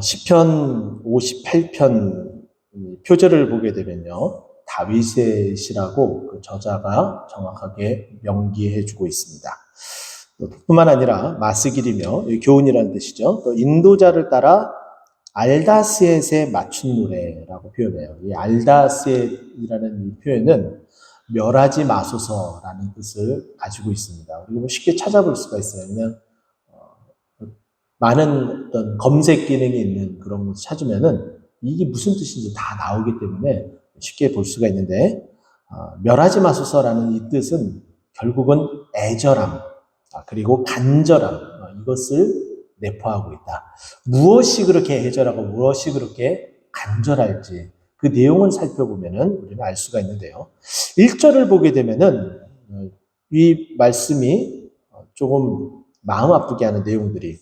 시편 58편 표절을 보게 되면요. 다윗의 시라고 그 저자가 정확하게 명기해주고 있습니다. 뿐만 아니라 마스길이며 교훈이라는 뜻이죠. 또 인도자를 따라 알다스엣에 맞춘 노래라고 표현해요. 이 알다스엣이라는 이 표현은 멸하지 마소서라는 뜻을 가지고 있습니다. 그리고 쉽게 찾아볼 수가 있어요. 그냥 많은 어떤 검색 기능이 있는 그런 것을 찾으면은 이게 무슨 뜻인지 다 나오기 때문에 쉽게 볼 수가 있는데, 멸하지 마소서라는 이 뜻은 결국은 애절함, 그리고 간절함, 이것을 내포하고 있다. 무엇이 그렇게 애절하고 무엇이 그렇게 간절할지 그 내용을 살펴보면은 우리는 알 수가 있는데요. 1절을 보게 되면은 이 말씀이 조금 마음 아프게 하는 내용들이,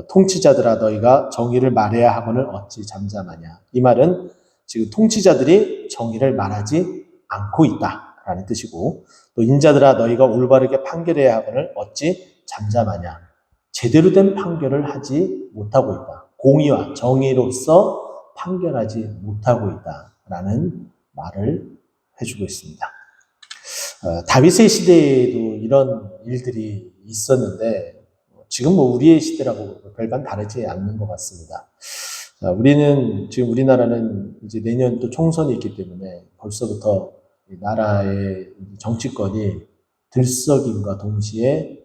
통치자들아 너희가 정의를 말해야 하거늘 어찌 잠잠하냐. 이 말은 지금 통치자들이 정의를 말하지 않고 있다라는 뜻이고, 또 인자들아 너희가 올바르게 판결해야 하거늘 어찌 잠잠하냐. 제대로 된 판결을 하지 못하고 있다. 공의와 정의로서 판결하지 못하고 있다라는 말을 해주고 있습니다. 다윗의 시대에도 이런 일들이 있었는데 지금 우리의 시대라고 별반 다르지 않는 것 같습니다. 우리는 지금 우리나라는 이제 내년 또 총선이 있기 때문에 벌써부터 나라의 정치권이 들썩임과 동시에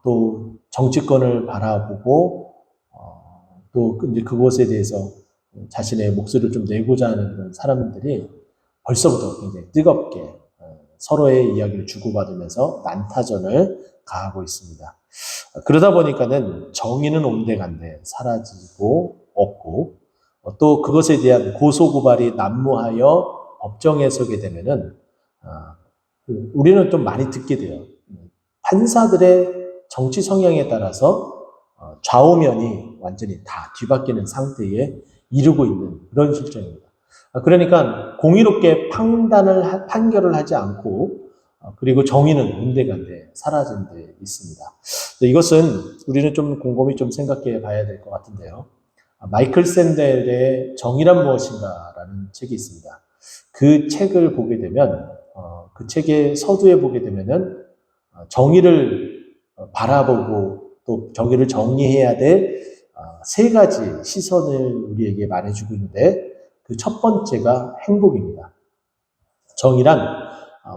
또 정치권을 바라보고 또 이제 그것에 대해서 자신의 목소리를 좀 내고자 하는 그런 사람들이 벌써부터 굉장히 뜨겁게 서로의 이야기를 주고받으면서 난타전을 가하고 있습니다. 그러다 보니까는 정의는 온데간데 사라지고 없고, 또 그것에 대한 고소고발이 난무하여 법정에 서게 되면은 우리는 좀 많이 듣게 돼요. 판사들의 정치 성향에 따라서 좌우면이 완전히 다 뒤바뀌는 상태에 이르고 있는 그런 실정입니다. 그러니까 공의롭게 판결을 하지 않고, 그리고 정의는 온데간데 사라진 데 있습니다. 이것은 우리는 좀 곰곰이 좀 생각해 봐야 될 것 같은데요. 마이클 샌델의 정의란 무엇인가라는 책이 있습니다. 그 책을 보게 되면, 그 책의 서두에 보게 되면은 정의를 바라보고 또 정의를 정리해야 될 세 가지 시선을 우리에게 말해주고 있는데, 그 첫 번째가 행복입니다. 정의란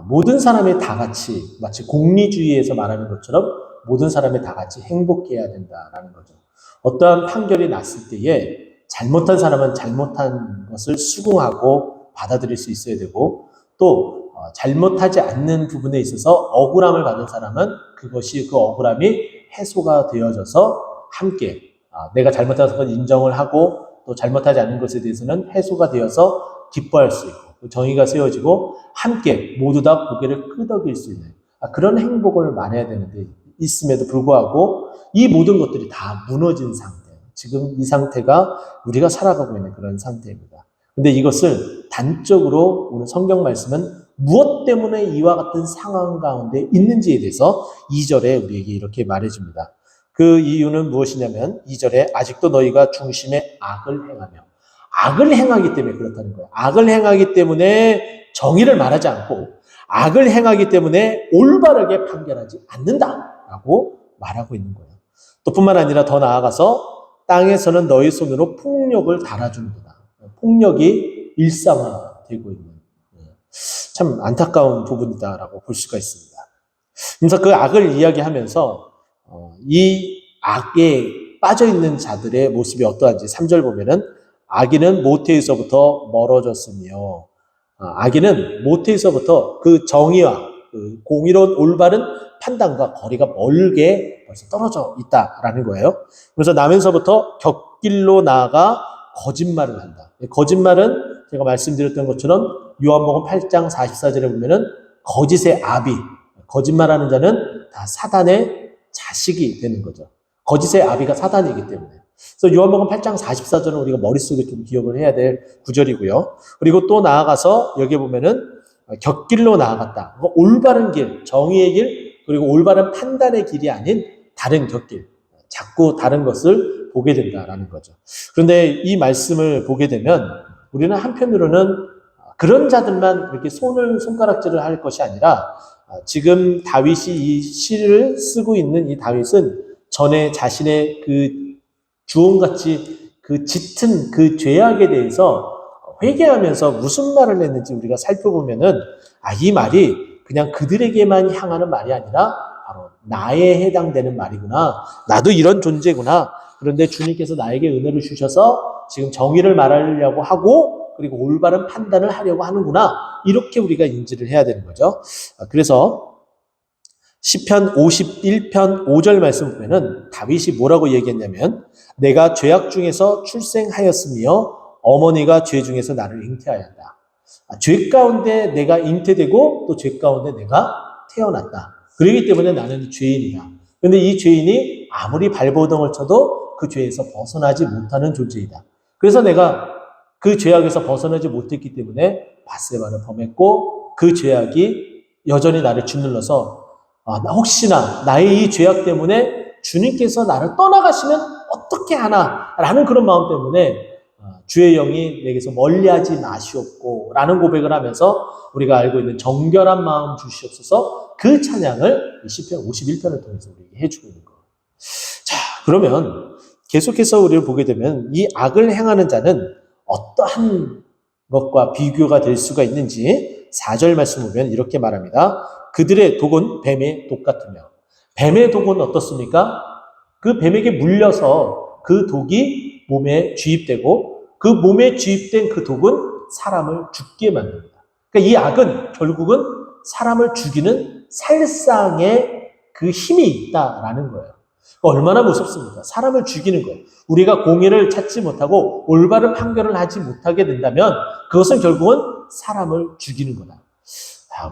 모든 사람이 다 같이, 마치 공리주의에서 말하는 것처럼 모든 사람이 다 같이 행복해야 된다라는 거죠. 어떠한 판결이 났을 때에 잘못한 사람은 잘못한 것을 수긍하고 받아들일 수 있어야 되고, 또 잘못하지 않는 부분에 있어서 억울함을 받은 사람은 그것이 그 억울함이 해소가 되어져서 함께 내가 잘못한 것을 인정을 하고 또 잘못하지 않는 것에 대해서는 해소가 되어서 기뻐할 수 있고 정의가 세워지고 함께 모두 다 고개를 끄덕일 수 있는 그런 행복을 말해야 되는데, 있음에도 불구하고 이 모든 것들이 다 무너진 상태, 지금 이 상태가 우리가 살아가고 있는 그런 상태입니다. 근데 이것을 단적으로 오늘 성경 말씀은 무엇 때문에 이와 같은 상황 가운데 있는지에 대해서 2절에 우리에게 이렇게 말해줍니다. 그 이유는 무엇이냐면 2절에 아직도 너희가 중심에 악을 행하기 때문에 그렇다는 거예요. 악을 행하기 때문에 정의를 말하지 않고 악을 행하기 때문에 올바르게 판결하지 않는다라고 말하고 있는 거예요. 또 뿐만 아니라 더 나아가서 땅에서는 너희 손으로 폭력을 달아주는구나. 폭력이 일상화되고 있는 참 안타까운 부분이다라고 볼 수가 있습니다. 그래서 그 악을 이야기하면서 이 악에 빠져있는 자들의 모습이 어떠한지 3절 보면은 악인은 모태에서부터 멀어졌으며, 악인은 모태에서부터 그 정의와 그 공의로운 올바른 판단과 거리가 멀게 벌써 떨어져 있다라는 거예요. 그래서 나면서부터 곁길로 나아가 거짓말을 한다. 거짓말은 제가 말씀드렸던 것처럼 요한복음 8장 44절에 보면은 거짓의 아비, 거짓말하는 자는 다 사단의 자식이 되는 거죠. 거짓의 아비가 사단이기 때문에. 그래서 요한복음 8장 44절은 우리가 머릿속에 좀 기억을 해야 될 구절이고요. 그리고 또 나아가서 여기 보면은 곁길로 나아갔다. 올바른 길, 정의의 길, 그리고 올바른 판단의 길이 아닌 다른 곁길, 자꾸 다른 것을 보게 된다라는 거죠. 그런데 이 말씀을 보게 되면 우리는 한편으로는 그런 자들만 이렇게 손가락질을 할 것이 아니라 지금 다윗이 이 시를 쓰고 있는 이 다윗은 전에 자신의 그 주홍같이 그 짙은 그 죄악에 대해서 회개하면서 무슨 말을 했는지 우리가 살펴보면은 이 말이 그냥 그들에게만 향하는 말이 아니라 바로 나에 해당되는 말이구나. 나도 이런 존재구나. 그런데 주님께서 나에게 은혜를 주셔서 지금 정의를 말하려고 하고 그리고 올바른 판단을 하려고 하는구나. 이렇게 우리가 인지를 해야 되는 거죠. 그래서 시편 51편 5절 말씀 보면은 다윗이 뭐라고 얘기했냐면 내가 죄악 중에서 출생하였으며 어머니가 죄 중에서 나를 잉태하였다. 죄 가운데 내가 잉태되고 또 죄 가운데 내가 태어났다. 그렇기 때문에 나는 죄인이다. 그런데 이 죄인이 아무리 발버둥을 쳐도 그 죄에서 벗어나지 못하는 존재이다. 그래서 내가 그 죄악에서 벗어나지 못했기 때문에 밧세바를 범했고 그 죄악이 여전히 나를 짓눌러서 혹시나 나의 이 죄악 때문에 주님께서 나를 떠나가시면 어떻게 하나 라는 그런 마음 때문에 주의 영이 내게서 멀리하지 마시옵고 라는 고백을 하면서 우리가 알고 있는 정결한 마음 주시옵소서 그 찬양을 시편 51편을 통해서 우리에게 해주고 있는 거예요. 자, 그러면 계속해서 우리를 보게 되면 이 악을 행하는 자는 어떠한 것과 비교가 될 수가 있는지 4절 말씀 보면 이렇게 말합니다. 그들의 독은 뱀의 독 같으며 뱀의 독은 어떻습니까? 그 뱀에게 물려서 그 독이 몸에 주입되고 그 몸에 주입된 그 독은 사람을 죽게 만듭니다. 그러니까 이 악은 결국은 사람을 죽이는 살상의 그 힘이 있다라는 거예요. 얼마나 무섭습니까? 사람을 죽이는 거예요. 우리가 공의를 찾지 못하고 올바른 판결을 하지 못하게 된다면 그것은 결국은 사람을 죽이는 거다.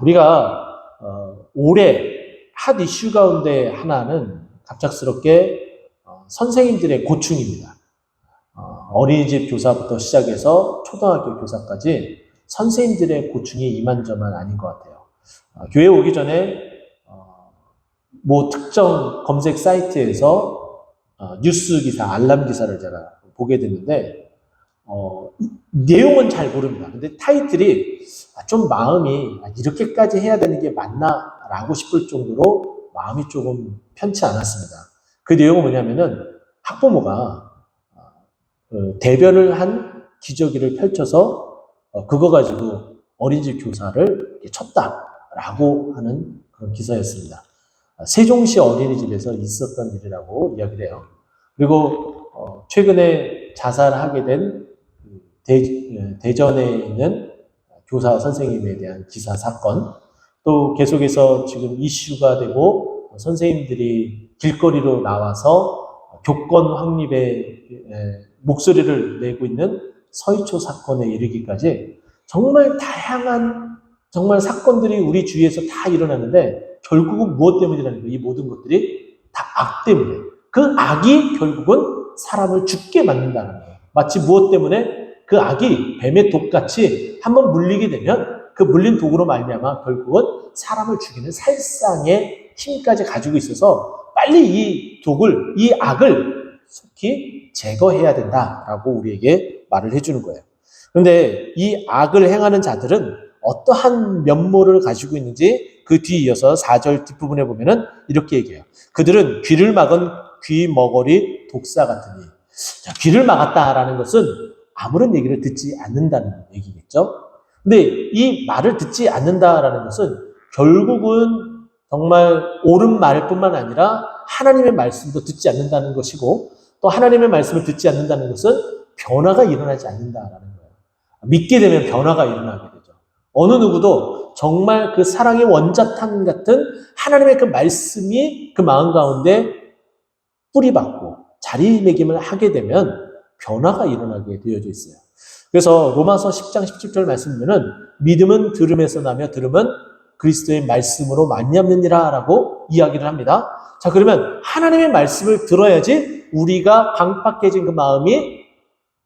우리가 올해 핫 이슈 가운데 하나는 갑작스럽게 선생님들의 고충입니다. 어린이집 교사부터 시작해서 초등학교 교사까지 선생님들의 고충이 이만저만 아닌 것 같아요. 교회 오기 전에 뭐 특정 검색 사이트에서 뉴스 기사, 알람 기사를 제가 보게 됐는데 내용은 잘 모릅니다. 근데 타이틀이 좀 마음이 이렇게까지 해야 되는 게 맞나? 라고 싶을 정도로 마음이 조금 편치 않았습니다. 그 내용은 뭐냐면은 학부모가 대변을 한 기저귀를 펼쳐서 그거 가지고 어린이집 교사를 쳤다라고 하는 그런 기사였습니다. 세종시 어린이집에서 있었던 일이라고 이야기를 해요. 그리고 최근에 자살하게 된 대전에 있는 교사 선생님에 대한 기사 사건, 또 계속해서 지금 이슈가 되고 선생님들이 길거리로 나와서 교권 확립에 목소리를 내고 있는 서희초 사건에 이르기까지 정말 다양한 정말 사건들이 우리 주위에서 다 일어나는데 결국은 무엇 때문이라는 거예요? 이 모든 것들이 다 악 때문에. 그 악이 결국은 사람을 죽게 만든다는 거예요. 마치 무엇 때문에? 그 악이 뱀의 독같이 한번 물리게 되면 그 물린 독으로 말미암아 결국은 사람을 죽이는 살상의 힘까지 가지고 있어서 빨리 이 독을, 이 악을 속히 제거해야 된다라고 우리에게 말을 해주는 거예요. 그런데 이 악을 행하는 자들은 어떠한 면모를 가지고 있는지 그 뒤에 이어서 4절 뒷부분에 보면은 이렇게 얘기해요. 그들은 귀를 막은 귀 머거리 독사 같으니. 자, 귀를 막았다라는 것은 아무런 얘기를 듣지 않는다는 얘기겠죠. 근데 이 말을 듣지 않는다라는 것은 결국은 정말 옳은 말뿐만 아니라 하나님의 말씀도 듣지 않는다는 것이고 또 하나님의 말씀을 듣지 않는다는 것은 변화가 일어나지 않는다라는 거예요. 믿게 되면 변화가 일어나게 되죠. 어느 누구도 정말 그 사랑의 원자탄 같은 하나님의 그 말씀이 그 마음 가운데 뿌리박고 자리매김을 하게 되면 변화가 일어나게 되어져 있어요. 그래서 로마서 10장 17절 말씀 보면은 믿음은 들음에서 나며 들음은 그리스도의 말씀으로 만미암느니라 라고 이야기를 합니다. 자, 그러면 하나님의 말씀을 들어야지 우리가 강팍해진 그 마음이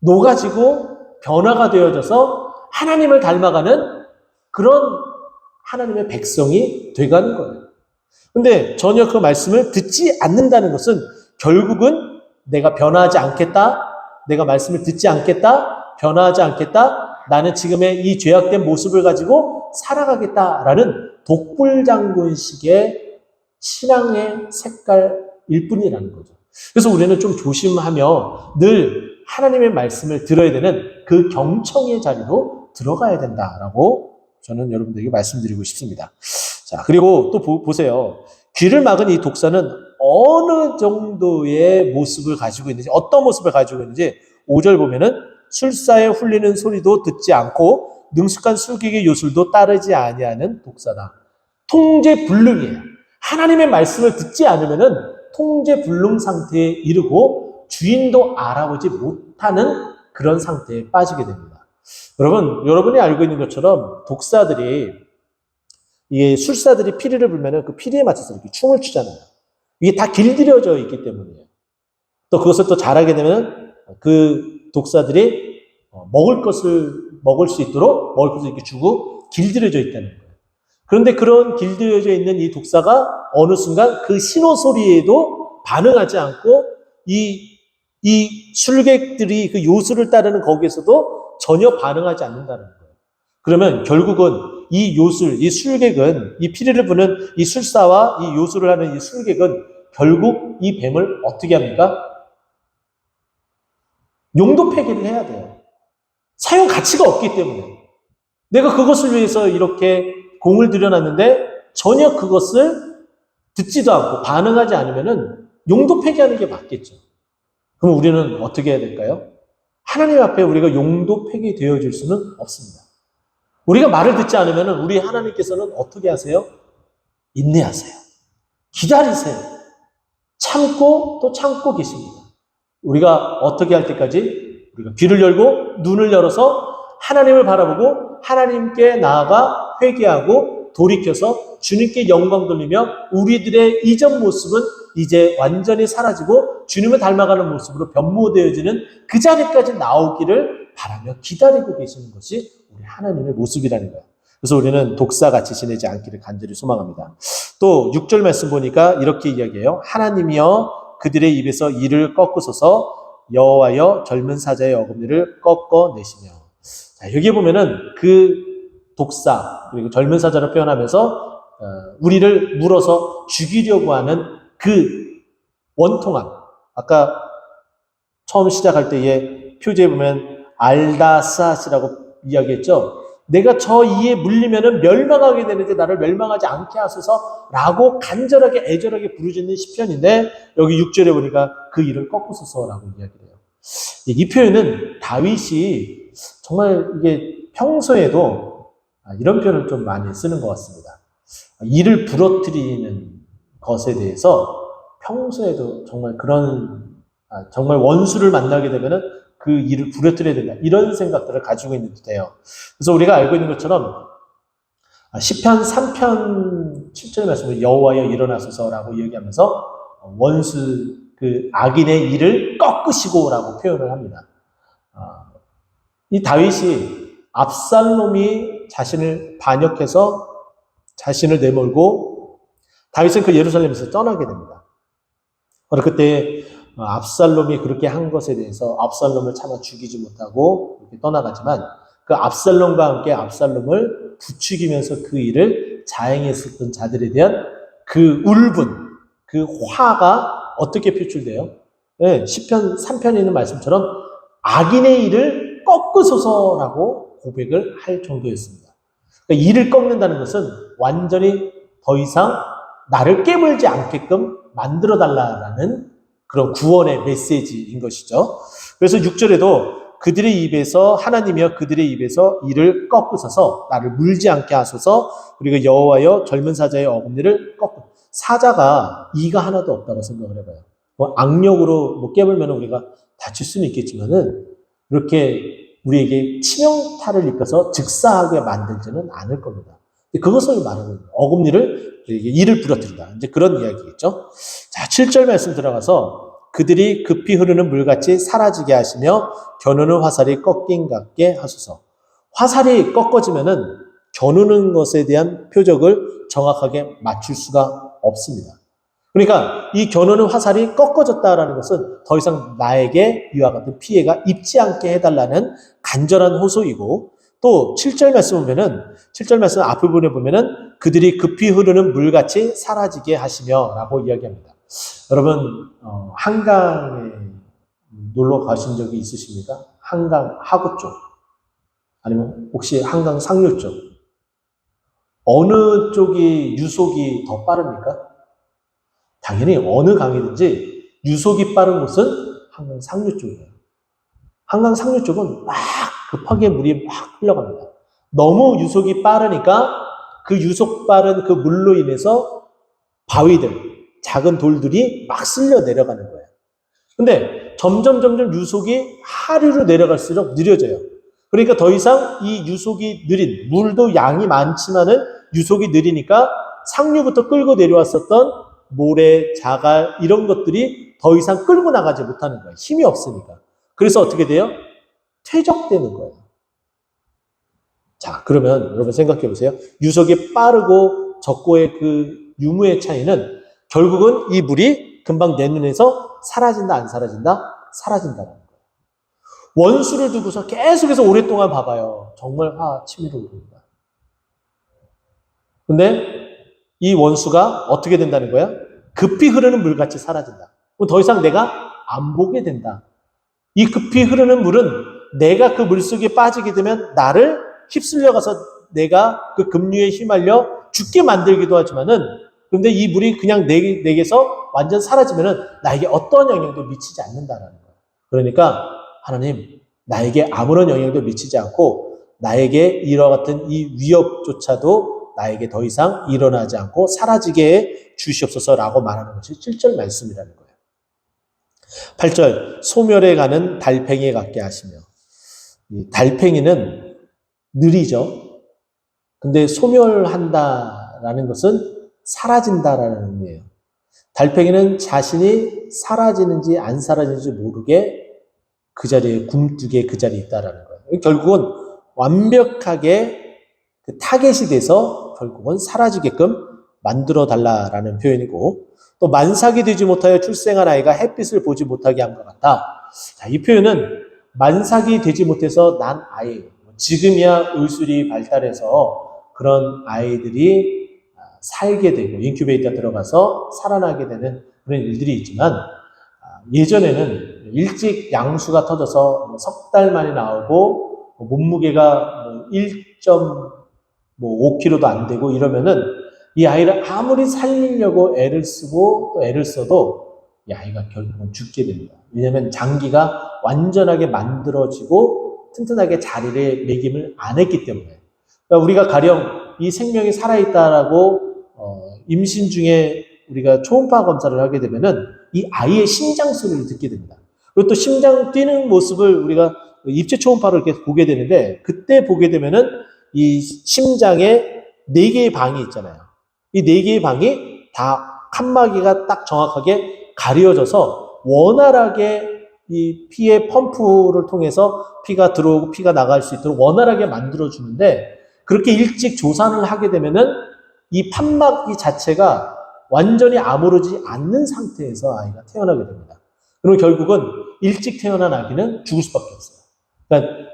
녹아지고 변화가 되어져서 하나님을 닮아가는 그런 하나님의 백성이 돼가는 거예요. 근데 전혀 그 말씀을 듣지 않는다는 것은 결국은 내가 변화하지 않겠다, 내가 말씀을 듣지 않겠다, 변화하지 않겠다, 나는 지금의 이 죄악된 모습을 가지고 살아가겠다라는 독불장군식의 신앙의 색깔일 뿐이라는 거죠. 그래서 우리는 좀 조심하며 늘 하나님의 말씀을 들어야 되는 그 경청의 자리로 들어가야 된다라고 저는 여러분들에게 말씀드리고 싶습니다. 자, 그리고 또 보세요. 귀를 막은 이 독사는 어느 정도의 모습을 가지고 있는지, 어떤 모습을 가지고 있는지 5절 보면은 술사의 훌리는 소리도 듣지 않고 능숙한 술객의 요술도 따르지 아니하는 독사다. 통제불능이에요. 하나님의 말씀을 듣지 않으면은 통제불능 상태에 이르고 주인도 알아보지 못하는 그런 상태에 빠지게 됩니다. 여러분이 알고 있는 것처럼 독사들이, 이게 술사들이 피리를 불면은 그 피리에 맞춰서 이렇게 춤을 추잖아요. 이게 다 길들여져 있기 때문이에요. 또 그것을 또 잘하게 되면 그 독사들이 먹을 수 있도록 먹을 것을 이렇게 주고 길들여져 있다는 거예요. 그런데 그런 길들여져 있는 이 독사가 어느 순간 그 신호 소리에도 반응하지 않고 이 술객들이 그 요술을 따르는 거기에서도 전혀 반응하지 않는다는 거예요. 그러면 결국은 이 요술, 이 술객은, 이 피리를 부는 이 술사와 이 요술을 하는 이 술객은 결국 이 뱀을 어떻게 합니까? 용도 폐기를 해야 돼요. 사용 가치가 없기 때문에. 내가 그것을 위해서 이렇게 공을 들여놨는데 전혀 그것을 듣지도 않고 반응하지 않으면은 용도 폐기하는 게 맞겠죠. 그럼 우리는 어떻게 해야 될까요? 하나님 앞에 우리가 용도 폐기되어질 수는 없습니다. 우리가 말을 듣지 않으면 우리 하나님께서는 어떻게 하세요? 인내하세요. 기다리세요. 참고 또 참고 계십니다. 우리가 어떻게 할 때까지 우리가 귀를 열고 눈을 열어서 하나님을 바라보고 하나님께 나아가 회개하고 돌이켜서 주님께 영광 돌리며 우리들의 이전 모습은 이제 완전히 사라지고 주님을 닮아가는 모습으로 변모되어지는 그 자리까지 나오기를 바라며 기다리고 계시는 것이 우리 하나님의 모습이라는 거예요. 그래서 우리는 독사같이 지내지 않기를 간절히 소망합니다. 또 6절 말씀 보니까 이렇게 이야기해요. 하나님이여 그들의 입에서 이를 꺾으소서 여호와여 젊은 사자의 어금니를 꺾어내시며. 자, 여기 보면은 그 독사 그리고 젊은 사자를 표현하면서 우리를 물어서 죽이려고 하는 그 원통함. 아까 처음 시작할 때의 표제에 보면 알다스하시라고 이야기했죠. 내가 저 이에 물리면은 멸망하게 되는데 나를 멸망하지 않게 하소서라고 간절하게 애절하게 부르짖는 시편인데 여기 6절에 보니까 그 일을 꺾으소서라고 이야기를 해요. 이 표현은 다윗이 정말 이게 평소에도 이런 표현을 좀 많이 쓰는 것 같습니다. 이를 부러뜨리는 것에 대해서 평소에도 정말 정말 원수를 만나게 되면은 그 일을 부러뜨려야 된다. 이런 생각들을 가지고 있는 듯해요. 그래서 우리가 알고 있는 것처럼 시편 3편 7절의 말씀을 여호와여 일어나소서라고 얘기하면서 원수 그 악인의 일을 꺾으시고라고 표현을 합니다. 이 다윗이 압살롬이 자신을 반역해서 자신을 내몰고 다윗은 그 예루살렘에서 떠나게 됩니다. 그때 압살롬이 그렇게 한 것에 대해서 압살롬을 차마 죽이지 못하고 이렇게 떠나가지만 그 압살롬과 함께 압살롬을 부추기면서 그 일을 자행했었던 자들에 대한 그 울분, 그 화가 어떻게 표출돼요? 네, 시편 3편에 있는 말씀처럼 악인의 일을 꺾으소서라고 고백을 할 정도였습니다. 그러니까 일을 꺾는다는 것은 완전히 더 이상 나를 깨물지 않게끔 만들어달라는 그런 구원의 메시지인 것이죠. 그래서 6절에도 그들의 입에서 하나님이여 그들의 입에서 이를 꺾으소서 나를 물지 않게 하소서 그리고 여호와여 젊은 사자의 어금니를 꺾고 사자가 이가 하나도 없다고 생각을 해봐요. 악력으로 깨물면 우리가 다칠 수는 있겠지만은 이렇게 우리에게 치명타를 입혀서 즉사하게 만들지는 않을 겁니다. 그것을 말하는 거예요. 어금니를 이를 부러뜨린다. 이제 그런 이야기겠죠. 자, 7절 말씀 들어가서 그들이 급히 흐르는 물같이 사라지게 하시며 겨누는 화살이 꺾인 같게 하소서. 화살이 꺾어지면은 겨누는 것에 대한 표적을 정확하게 맞출 수가 없습니다. 그러니까 이 겨누는 화살이 꺾어졌다라는 것은 더 이상 나에게 이와 같은 피해가 입지 않게 해달라는 간절한 호소이고, 또 7절 말씀 보면은 7절 말씀 앞부분에 보면은 그들이 급히 흐르는 물같이 사라지게 하시며라고 이야기합니다. 여러분 한강에 놀러 가신 적이 있으십니까? 한강 하구 쪽 아니면 혹시 한강 상류 쪽 어느 쪽이 유속이 더 빠릅니까? 당연히 어느 강이든지 유속이 빠른 곳은 한강 상류 쪽이에요. 한강 상류 쪽은 막 급하게 물이 막 흘러갑니다. 너무 유속이 빠르니까 그 유속 빠른 그 물로 인해서 바위들, 작은 돌들이 막 쓸려 내려가는 거예요. 근데 점점 유속이 하류로 내려갈수록 느려져요. 그러니까 더 이상 이 유속이 느린, 물도 양이 많지만은 유속이 느리니까 상류부터 끌고 내려왔었던 모래, 자갈 이런 것들이 더 이상 끌고 나가지 못하는 거예요. 힘이 없으니까. 그래서 어떻게 돼요? 퇴적되는 거예요. 자, 그러면 여러분 생각해 보세요. 유속이 빠르고 적고의 그 유무의 차이는 결국은 이 물이 금방 내 눈에서 사라진다, 안 사라진다? 사라진다는 거예요. 원수를 두고서 계속해서 오랫동안 봐봐요. 정말 화 치밀어 오릅니다. 근데 이 원수가 어떻게 된다는 거야? 급히 흐르는 물같이 사라진다. 더 이상 내가 안 보게 된다. 이 급히 흐르는 물은 내가 그 물속에 빠지게 되면 나를 휩쓸려가서 내가 그 급류에 휘말려 죽게 만들기도 하지만은, 그런데 이 물이 그냥 내게서 완전 사라지면은 나에게 어떤 영향도 미치지 않는다라는 거예요. 그러니까 하나님, 나에게 아무런 영향도 미치지 않고 나에게 이와 같은 이 위협조차도 나에게 더 이상 일어나지 않고 사라지게 해 주시옵소서라고 말하는 것이 7절 말씀이라는 거예요. 8절, 소멸에 가는 달팽이 같게 하시며. 이 달팽이는 느리죠. 근데 소멸한다라는 것은 사라진다라는 의미예요. 달팽이는 자신이 사라지는지 안 사라지는지 모르게 그 자리에 굼뜨게 그 자리에 있다라는 거예요. 결국은 완벽하게 그 타겟이 돼서 결국은 사라지게끔 만들어 달라라는 표현이고, 또 만삭이 되지 못하여 출생한 아이가 햇빛을 보지 못하게 한 것 같다. 자, 이 표현은 만삭이 되지 못해서 난 아이, 지금이야 의술이 발달해서 그런 아이들이 살게 되고 인큐베이터 들어가서 살아나게 되는 그런 일들이 있지만, 예전에는 일찍 양수가 터져서 석 달 만에 나오고 몸무게가 1.5kg도 안 되고 이러면은 이 아이를 아무리 살리려고 애를 쓰고 또 애를 써도 이 아이가 결국은 죽게 됩니다. 왜냐하면 장기가 완전하게 만들어지고 튼튼하게 자리를 매김을 안 했기 때문에. 그러니까 우리가 가령 이 생명이 살아있다라고 임신 중에 우리가 초음파 검사를 하게 되면은 이 아이의 심장 소리를 듣게 됩니다. 그리고 또 심장 뛰는 모습을 우리가 입체 초음파를 이렇게 보게 되는데, 그때 보게 되면은 이 심장에 4개의 방이 있잖아요. 이 4개의 방이 다 칸막이가 딱 정확하게 가려져서 원활하게 이 피의 펌프를 통해서 피가 들어오고 피가 나갈 수 있도록 원활하게 만들어주는데, 그렇게 일찍 조산을 하게 되면은 이 판막이 자체가 완전히 아무르지 않는 상태에서 아이가 태어나게 됩니다. 그리고 결국은 일찍 태어난 아기는 죽을 수밖에 없어요. 그러니까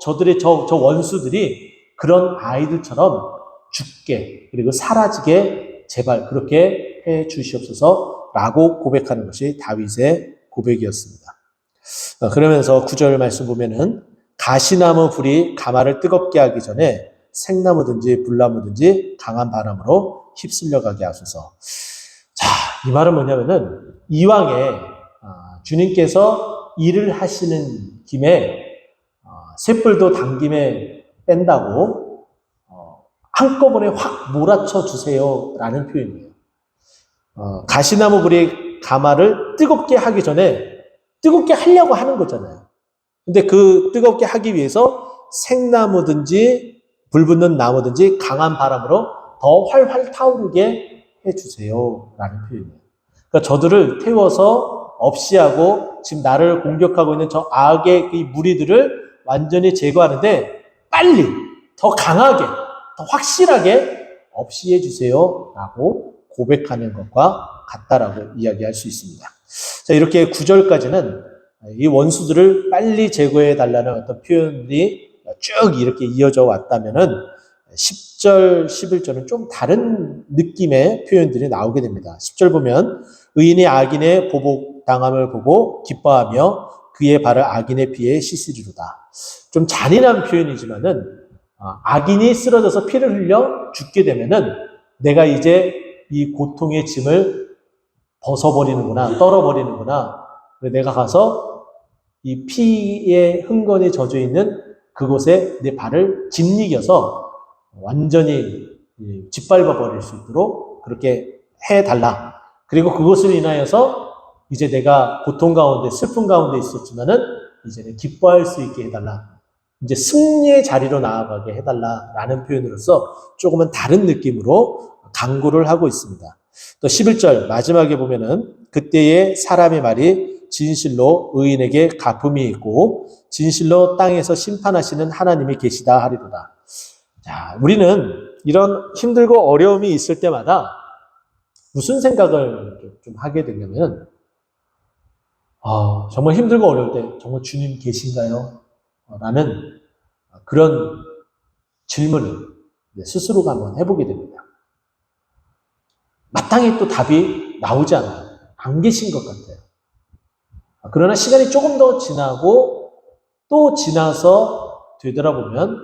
저들의 원수들이 그런 아이들처럼 죽게 그리고 사라지게 제발 그렇게 해 주시옵소서라고 고백하는 것이 다윗의 고백이었습니다. 그러면서 9절 말씀 보면은 가시나무 불이 가마를 뜨겁게 하기 전에 생나무든지 불나무든지 강한 바람으로 휩쓸려 가게 하소서. 자, 이 말은 뭐냐면은 이왕에 주님께서 일을 하시는 김에 쇳불도 당김에 뺀다고 한꺼번에 확 몰아쳐 주세요라는 표현이에요. 가시나무 불이 가마를 뜨겁게 하기 전에 뜨겁게 하려고 하는 거잖아요. 근데 그 뜨겁게 하기 위해서 생나무든지 불붙는 나무든지 강한 바람으로 더 활활 타오르게 해주세요라는 표현이에요. 그러니까 저들을 태워서 없이 하고 지금 나를 공격하고 있는 저 악의 이 무리들을 완전히 제거하는데 빨리 더 강하게 더 확실하게 없이 해주세요라고 고백하는 것과 같다라고 이야기할 수 있습니다. 자, 이렇게 9절까지는 이 원수들을 빨리 제거해 달라는 어떤 표현들이 쭉 이렇게 이어져 왔다면은 10절, 11절은 좀 다른 느낌의 표현들이 나오게 됩니다. 10절 보면 의인이 악인의 보복당함을 보고 기뻐하며 그의 발을 악인의 피에 씻으리로다. 좀 잔인한 표현이지만은 악인이 쓰러져서 피를 흘려 죽게 되면은 내가 이제 이 고통의 짐을 벗어버리는구나, 떨어버리는구나. 내가 가서 이 피에 흥건히 젖어 있는 그곳에 내 발을 짓이겨서 완전히 짓밟아 버릴 수 있도록 그렇게 해달라. 그리고 그것을 인하여서 이제 내가 고통 가운데 슬픔 가운데 있었지만은 이제는 기뻐할 수 있게 해달라. 이제 승리의 자리로 나아가게 해달라라는 표현으로서 조금은 다른 느낌으로 강구를 하고 있습니다. 또 11절 마지막에 보면은 그때의 사람의 말이 진실로 의인에게 갚음이 있고 진실로 땅에서 심판하시는 하나님이 계시다 하리로다. 자, 우리는 이런 힘들고 어려움이 있을 때마다 무슨 생각을 좀 하게 되냐면 정말 힘들고 어려울 때 정말 주님 계신가요? 라는 그런 질문을 스스로가 한번 해보게 됩니다. 마땅히 또 답이 나오지 않아요. 안 계신 것 같아요. 그러나 시간이 조금 더 지나고 또 지나서 되돌아보면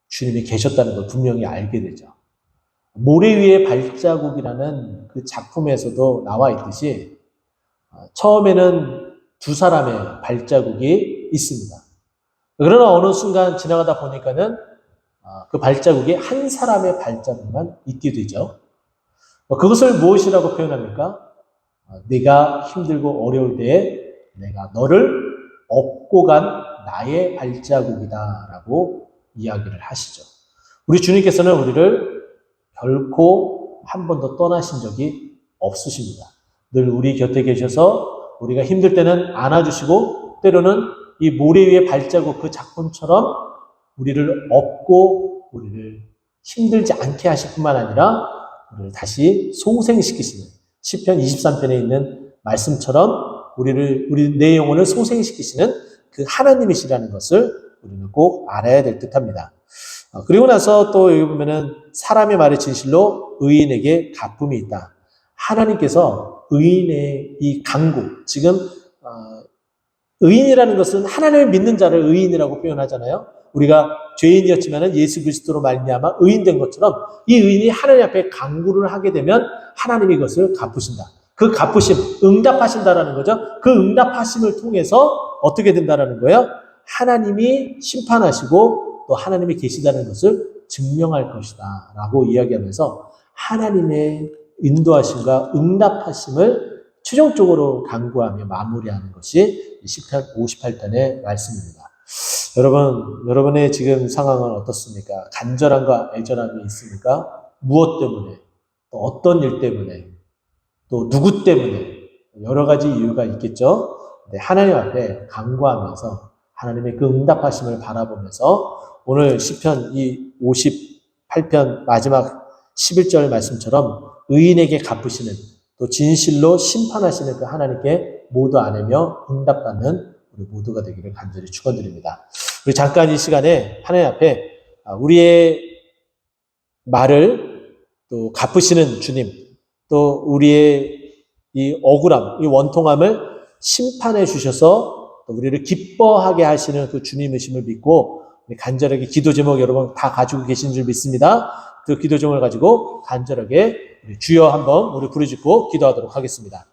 주님이 계셨다는 걸 분명히 알게 되죠. 모래 위의 발자국이라는 그 작품에서도 나와 있듯이 처음에는 두 사람의 발자국이 있습니다. 그러나 어느 순간 지나가다 보니까는 그 발자국이 한 사람의 발자국만 있게 되죠. 그것을 무엇이라고 표현합니까? 네가 힘들고 어려울 때에 내가 너를 업고 간 나의 발자국이다 라고 이야기를 하시죠. 우리 주님께서는 우리를 결코 한 번도 떠나신 적이 없으십니다. 늘 우리 곁에 계셔서 우리가 힘들 때는 안아주시고 때로는 이 모래 위의 발자국 그 작품처럼 우리를 업고 우리를 힘들지 않게 하실 뿐만 아니라 우리를 다시 소생시키시는 시편 23편에 있는 말씀처럼 내 영혼을 소생시키시는 그 하나님이시라는 것을 우리는 꼭 알아야 될 듯합니다. 그리고 나서 또 여기 보면은 사람의 말이 진실로 의인에게 갚음이 있다. 하나님께서 의인의 이 강구, 지금 의인이라는 것은 하나님을 믿는 자를 의인이라고 표현하잖아요. 우리가 죄인이었지만 예수 그리스도로 말미암아 의인된 것처럼 이 의인이 하나님 앞에 강구를 하게 되면 하나님이 그것을 갚으신다. 그 갚으심, 응답하신다라는 거죠. 그 응답하심을 통해서 어떻게 된다라는 거예요? 하나님이 심판하시고 또 하나님이 계시다는 것을 증명할 것이다 라고 이야기하면서 하나님의 인도하심과 응답하심을 최종적으로 강구하며 마무리하는 것이 시편 58편의 말씀입니다. 여러분의 지금 상황은 어떻습니까? 간절함과 애절함이 있습니까? 무엇 때문에? 또 어떤 일 때문에? 또 누구 때문에? 여러 가지 이유가 있겠죠? 하나님 앞에 간구하면서 하나님의 그 응답하심을 바라보면서 오늘 시편 이 58편 마지막 11절 말씀처럼 의인에게 갚으시는 또 진실로 심판하시는 그 하나님께 모두 안으며 응답받는 우리 모두가 되기를 간절히 축원드립니다. 우리 잠깐 이 시간에 하나님 앞에 우리의 말을 또 갚으시는 주님, 또 우리의 이 억울함, 이 원통함을 심판해 주셔서 또 우리를 기뻐하게 하시는 그 주님이심을 믿고 간절하게 기도 제목 여러분 다 가지고 계신 줄 믿습니다. 그 기도 제목을 가지고 간절하게 주여 한번 우리 부르짖고 기도하도록 하겠습니다.